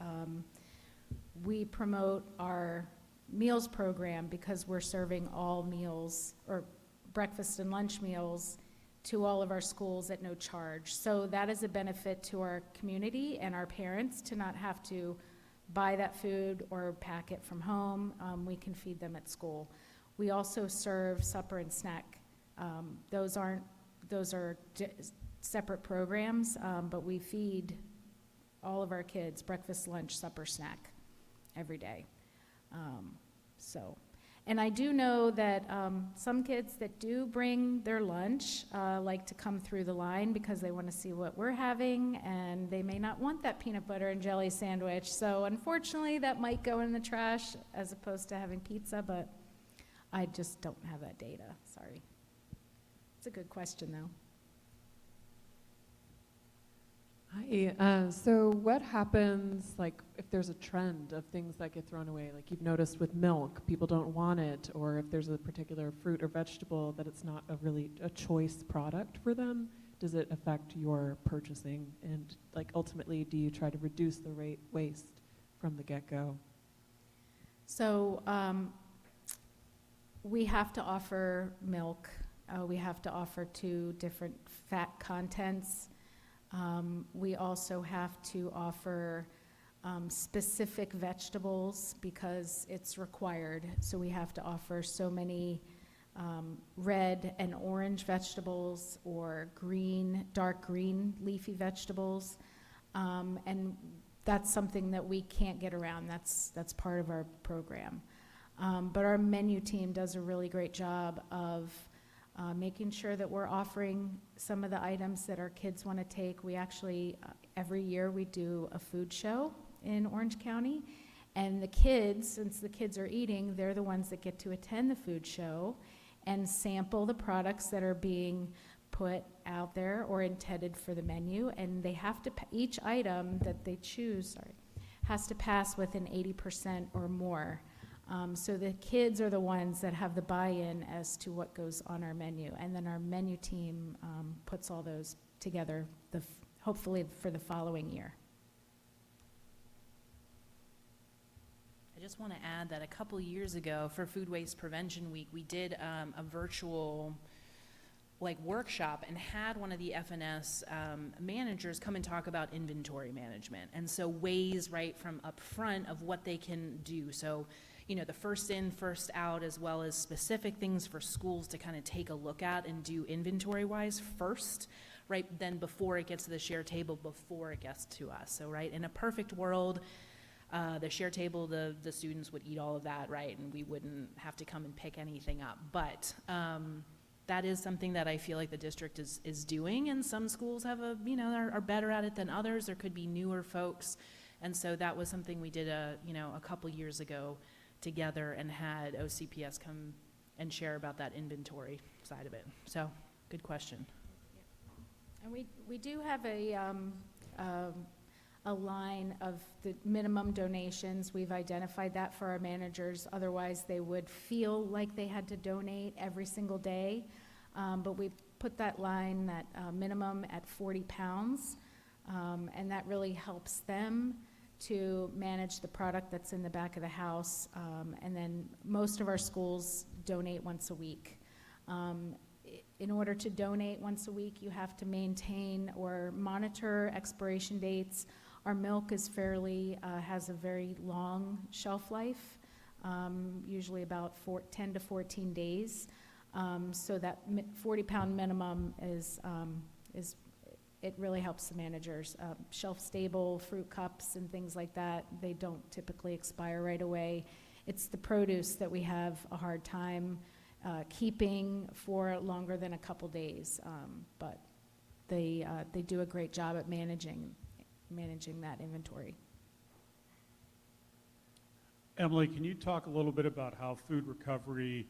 [SPEAKER 8] we promote our meals program because we're serving all meals, or breakfast and lunch meals, to all of our schools at no charge. So that is a benefit to our community and our parents to not have to buy that food or pack it from home. We can feed them at school. We also serve supper and snack. Those are separate programs, but we feed all of our kids breakfast, lunch, supper, snack every day. And I do know that some kids that do bring their lunch like to come through the line because they want to see what we're having, and they may not want that peanut butter and jelly sandwich. So unfortunately, that might go in the trash as opposed to having pizza, but I just don't have that data. Sorry. It's a good question, though.
[SPEAKER 14] Hi. So what happens, like, if there's a trend of things that get thrown away, like you've noticed with milk, people don't want it, or if there's a particular fruit or vegetable that it's not a choice product for them, does it affect your purchasing? And, like, ultimately, do you try to reduce the waste from the get-go?
[SPEAKER 8] So we have to offer milk. We have to offer 2 different fat contents. We also have to offer specific vegetables because it's required. So we have to offer so many red and orange vegetables, or dark green leafy vegetables. And that's something that we can't get around. That's part of our program. But our menu team does a really great job of making sure that we're offering some of the items that our kids want to take. We actually, every year we do a food show in Orange County, and the kids, since the kids are eating, they're the ones that get to attend the food show and sample the products that are being put out there or intended for the menu, and they have to, each item that they choose, has to pass with an 80% or more. So the kids are the ones that have the buy-in as to what goes on our menu, and then our menu team puts all those together, hopefully for the following year.
[SPEAKER 3] I just want to add that a couple years ago for Food Waste Prevention Week, we did a virtual workshop and had one of the FNS managers come and talk about inventory management. And so ways right from up front of what they can do. So, the first in, first out, as well as specific things for schools to kind of take a look at and do inventory-wise first, right, then before it gets to the share table, before it gets to us. So, right, in a perfect world, the share table, the students would eat all of that, right, and we wouldn't have to come and pick anything up. But that is something that I feel like the district is doing, and some schools have are better at it than others. There could be newer folks, and so that was something we did a couple years ago together and had OCPS come and share about that inventory side of it. So, good question.
[SPEAKER 8] And we do have a line of the minimum donations. We've identified that for our managers. Otherwise, they would feel like they had to donate every single day. But we put that line, that minimum at 40 pounds. And that really helps them to manage the product that's in the back of the house. And then most of our schools donate once a week. In order to donate once a week, you have to maintain or monitor expiration dates. Our milk is has a very long shelf life, usually about 10 to 14 days. So that 40-pound minimum it really helps the managers. Shelf-stable fruit cups and things like that, they don't typically expire right away. It's the produce that we have a hard time keeping for longer than a couple days, but they do a great job at managing that inventory.
[SPEAKER 15] Emily, can you talk a little bit about how food recovery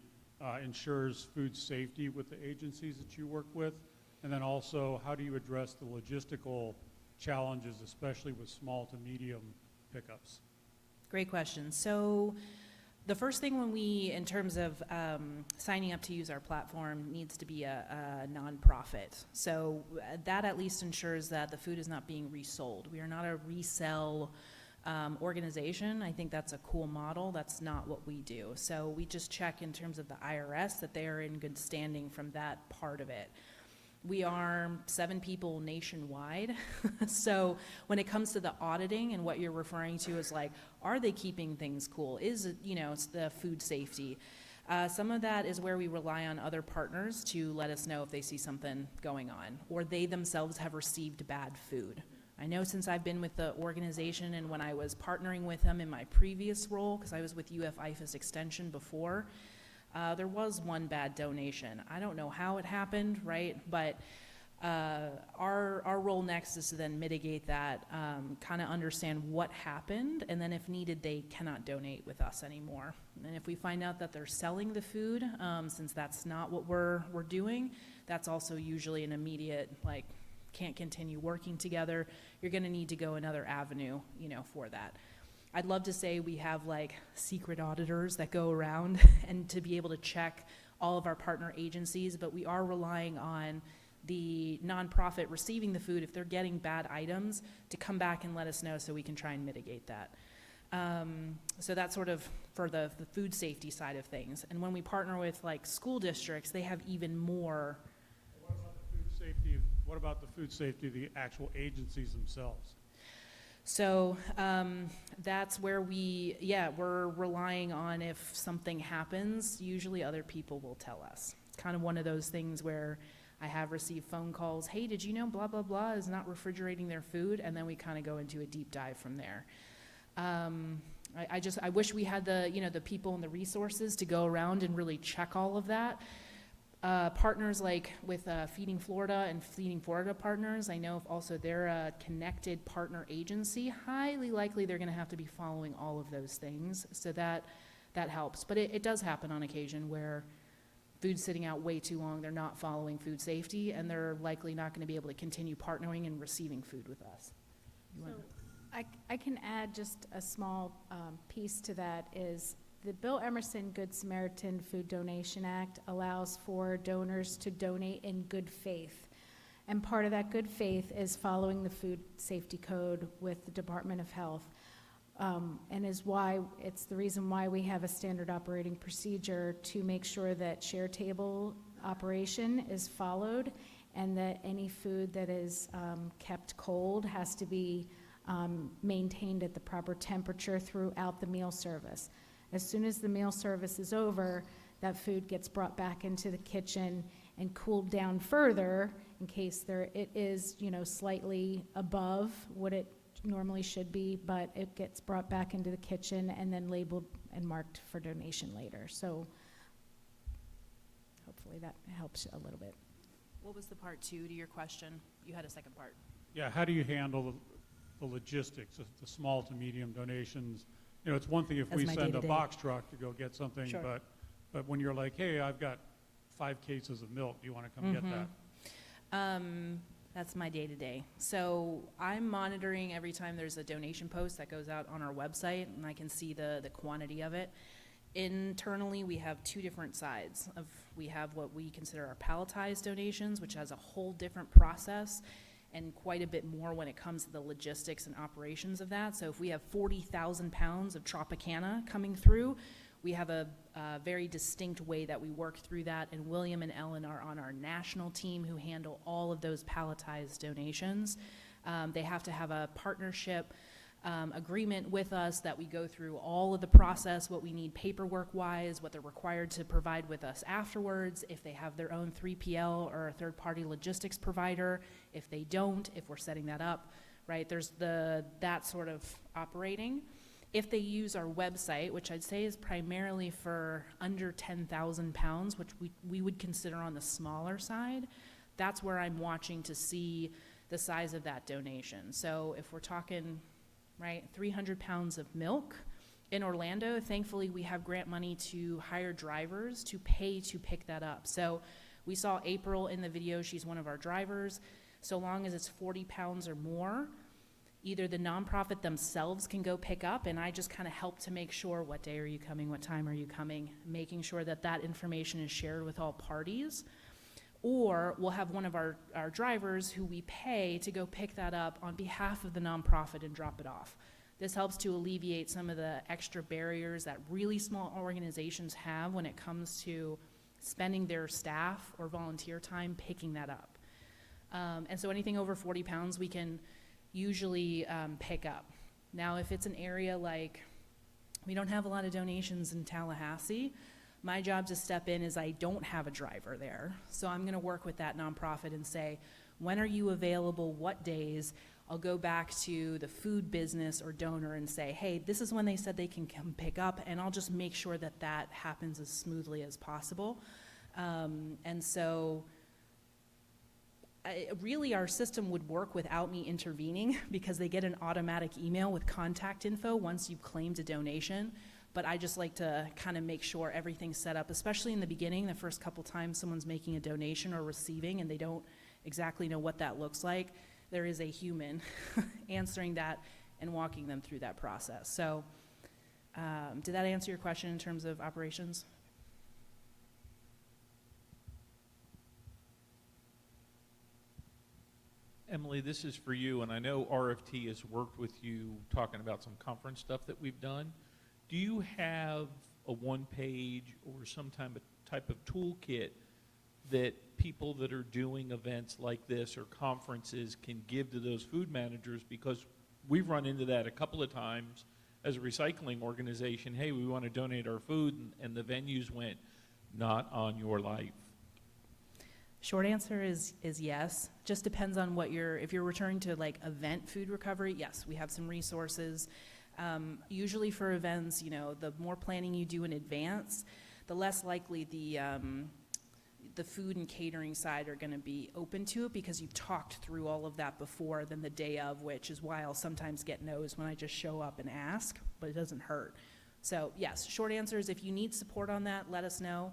[SPEAKER 15] ensures food safety with the agencies that you work with? And then also, how do you address the logistical challenges, especially with small to medium pickups?
[SPEAKER 3] Great question. So the first thing in terms of signing up to use our platform, needs to be a nonprofit. So that at least ensures that the food is not being resold. We are not a resell organization. I think that's a cool model. That's not what we do. So we just check in terms of the IRS that they are in good standing from that part of it. We are 7 people nationwide. So when it comes to the auditing and what you're referring to is are they keeping things cool? Is it, it's the food safety. Some of that is where we rely on other partners to let us know if they see something going on or they themselves have received bad food. I know since I've been with the organization and when I was partnering with them in my previous role, because I was with UF IFAS Extension before, there was one bad donation. I don't know how it happened, right? But our role next is to then mitigate that, kind of understand what happened, and then if needed, they cannot donate with us anymore. And if we find out that they're selling the food, since that's not what we're doing, that's also usually an immediate, can't continue working together. You're gonna need to go another avenue, for that. I'd love to say we have secret auditors that go around and to be able to check all of our partner agencies, but we are relying on the nonprofit receiving the food, if they're getting bad items, to come back and let us know so we can try and mitigate that. So that's sort of for the food safety side of things. And when we partner with school districts, they have even more.
[SPEAKER 15] What about the food safety of the actual agencies themselves?
[SPEAKER 3] So that's where we're relying on if something happens, usually other people will tell us. It's kind of one of those things where I have received phone calls, hey, did you know blah, blah, blah is not refrigerating their food? And then we kind of go into a deep dive from there. I wish we had the people and the resources to go around and really check all of that. Partners like with Feeding Florida and Feeding Florida Partners, I know also they're a connected partner agency. Highly likely they're going to have to be following all of those things, so that helps. But it does happen on occasion where food's sitting out way too long, they're not following food safety, and they're likely not going to be able to continue partnering and receiving food with us.
[SPEAKER 8] I can add just a small piece to that is the Bill Emerson Good Samaritan Food Donation Act allows for donors to donate in good faith. And part of that good faith is following the food safety code with the Department of Health. And it's the reason why we have a standard operating procedure to make sure that share table operation is followed and that any food that is kept cold has to be maintained at the proper temperature throughout the meal service. As soon as the meal service is over, that food gets brought back into the kitchen and cooled down further in case it is, slightly above what it normally should be, but it gets brought back into the kitchen and then labeled and marked for donation later. So hopefully that helps a little bit.
[SPEAKER 3] What was the part 2 to your question? You had a second part.
[SPEAKER 15] Yeah, how do you handle the logistics of the small to medium donations? It's one thing if
[SPEAKER 3] That's
[SPEAKER 15] we
[SPEAKER 3] my
[SPEAKER 15] send
[SPEAKER 3] day-to-day.
[SPEAKER 15] a box truck to go get something,
[SPEAKER 3] Sure.
[SPEAKER 15] but when you're like, hey, I've got 5 cases of milk, do you want to come get that?
[SPEAKER 3] That's my day-to-day. So I'm monitoring every time there's a donation post that goes out on our website, and I can see the quantity of it. Internally, we have 2 different sides. We have what we consider our palletized donations, which has a whole different process and quite a bit more when it comes to the logistics and operations of that. So if we have 40,000 pounds of Tropicana coming through, we have a very distinct way that we work through that, and William and Ellen are on our national team who handle all of those palletized donations. They have to have a partnership agreement with us that we go through all of the process, what we need paperwork-wise, what they're required to provide with us afterwards, if they have their own 3PL or a third-party logistics provider, if they don't, if we're setting that up, right? There's that sort of operating. If they use our website, which I'd say is primarily for under 10,000 pounds, which we would consider on the smaller side, that's where I'm watching to see the size of that donation. So if we're talking, right, 300 pounds of milk in Orlando, thankfully we have grant money to hire drivers to pay to pick that up. So we saw April in the video, she's one of our drivers. So long as it's 40 pounds or more, either the nonprofit themselves can go pick up, and I just kind of help to make sure what day are you coming, what time are you coming, making sure that that information is shared with all parties. Or we'll have one of our drivers who we pay to go pick that up on behalf of the nonprofit and drop it off. This helps to alleviate some of the extra barriers that really small organizations have when it comes to spending their staff or volunteer time picking that up. And so anything over 40 pounds we can usually pick up. Now, if it's an area like we don't have a lot of donations in Tallahassee, my job to step in is I don't have a driver there. So I'm gonna work with that nonprofit and say, when are you available, what days? I'll go back to the food business or donor and say, hey, this is when they said they can come pick up, and I'll just make sure that that happens as smoothly as possible. And so really our system would work without me intervening because they get an automatic email with contact info once you've claimed a donation. But I just like to kind of make sure everything's set up, especially in the beginning, the first couple times someone's making a donation or receiving and they don't exactly know what that looks like. There is a human answering that and walking them through that process. So did that answer your question in terms of operations?
[SPEAKER 2] Emily, this is for you, and I know RFT has worked with you talking about some conference stuff that we've done. Do you have a one-page or some type of toolkit that people that are doing events like this or conferences can give to those food managers? Because we've run into that a couple of times as a recycling organization. Hey, we want to donate our food, and the venues went, not on your life.
[SPEAKER 3] Short answer is yes. Just depends on what if you're returning to like event food recovery, yes, we have some resources. Usually for events, the more planning you do in advance, the less likely the food and catering side are going to be open to it because you've talked through all of that before than the day of, which is why I'll sometimes get no's when I just show up and ask, but it doesn't hurt. So yes, short answer is if you need support on that, let us know.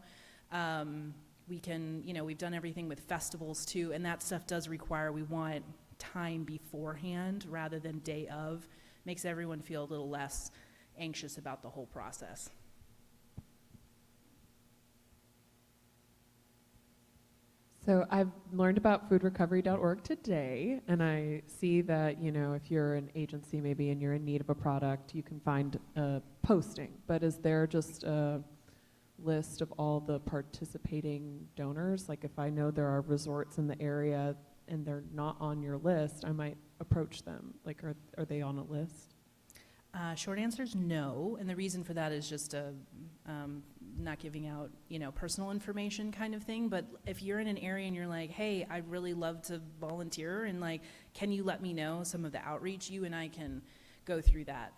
[SPEAKER 3] We can, we've done everything with festivals too, and that stuff does require, we want time beforehand rather than day of. Makes everyone feel a little less anxious about the whole process.
[SPEAKER 14] So I've learned about foodrecovery.org today, and I see that, if you're an agency maybe and you're in need of a product, you can find a posting. But is there just a list of all the participating donors? Like if I know there are resorts in the area and they're not on your list, I might approach them. Like, are they on a list?
[SPEAKER 3] Short answer is no, and the reason for that is just not giving out, personal information kind of thing. But if you're in an area and you're like, hey, I'd really love to volunteer, and like, can you let me know some of the outreach? You and I can go through that.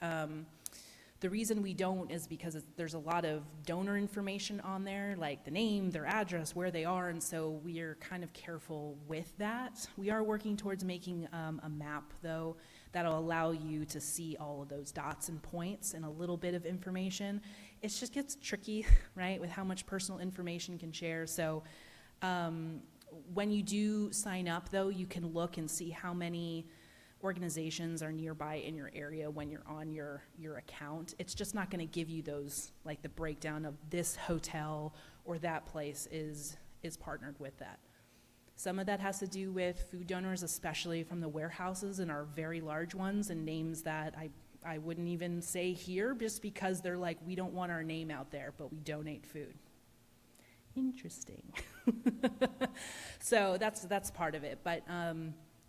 [SPEAKER 3] The reason we don't is because there's a lot of donor information on there, like the name, their address, where they are, and so we are kind of careful with that. We are working towards making a map, though, that'll allow you to see all of those dots and points and a little bit of information. It just gets tricky, right, with how much personal information can share. So when you do sign up, though, you can look and see how many organizations are nearby in your area when you're on your account. It's just not going to give you those, like the breakdown of this hotel or that place is partnered with that. Some of that has to do with food donors, especially from the warehouses and our very large ones, and names that I wouldn't even say here just because they're like, we don't want our name out there, but we donate food. Interesting. So that's part of it. But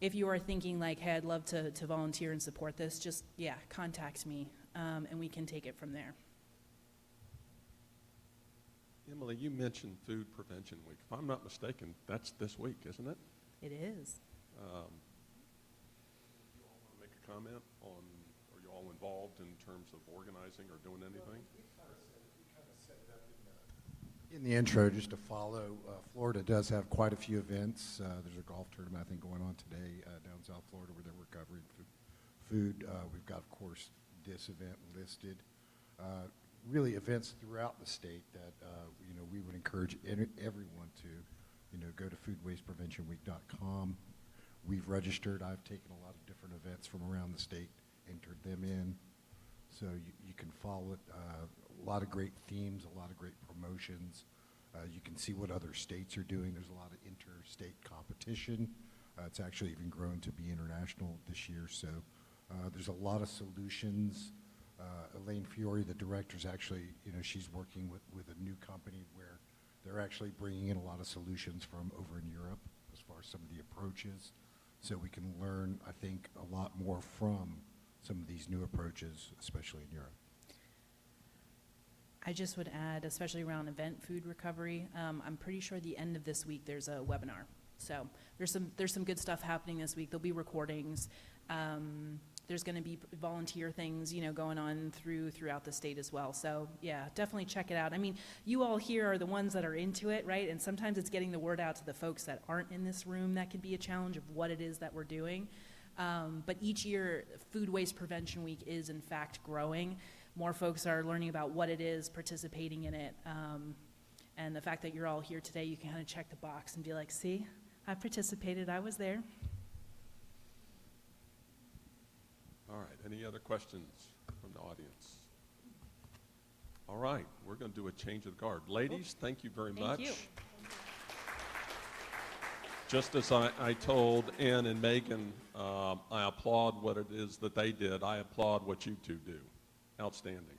[SPEAKER 3] if you are thinking like, hey, I'd love to volunteer and support this, just, contact me, and we can take it from there.
[SPEAKER 1] Emily, you mentioned Food Prevention Week. If I'm not mistaken, that's this week, isn't it?
[SPEAKER 3] It is.
[SPEAKER 1] You all want to make a comment on, are you all involved in terms of organizing or doing anything?
[SPEAKER 16] We kind of set it up in the intro just to follow. Florida does have quite a few events. There's a golf tournament, I think, going on today down South Florida where they're covering food. We've got, of course, this event listed. Really events throughout the state that we would encourage everyone to go to foodwastepreventionweek.com. We've registered. I've taken a lot of different events from around the state, entered them in, so you can follow it. A lot of great themes, a lot of great promotions. You can see what other states are doing. There's a lot of interstate competition. It's actually even grown to be international this year, so there's a lot of solutions. Elaine Fiore, the director, is actually, she's working with a new company where they're actually bringing in a lot of solutions from over in Europe as far as some of the approaches. So we can learn, I think, a lot more from some of these new approaches, especially in Europe.
[SPEAKER 3] I just would add, especially around event food recovery, I'm pretty sure the end of this week there's a webinar. So there's some good stuff happening this week. There'll be recordings. There's going to be volunteer things, going on throughout the state as well. So yeah, definitely check it out. I mean, you all here are the ones that are into it, right? And sometimes it's getting the word out to the folks that aren't in this room. That could be a challenge of what it is that we're doing. But each year, Food Waste Prevention Week is in fact growing. More folks are learning about what it is, participating in it. And the fact that you're all here today, you can kind of check the box and be like, see, I participated, I was there.
[SPEAKER 1] All right, any other questions from the audience? All right, we're going to do a change of guard. Ladies, thank you very much.
[SPEAKER 3] Thank you.
[SPEAKER 1] Just as I told Ann and Megan, I applaud what it is that they did. I applaud what you two do. Outstanding.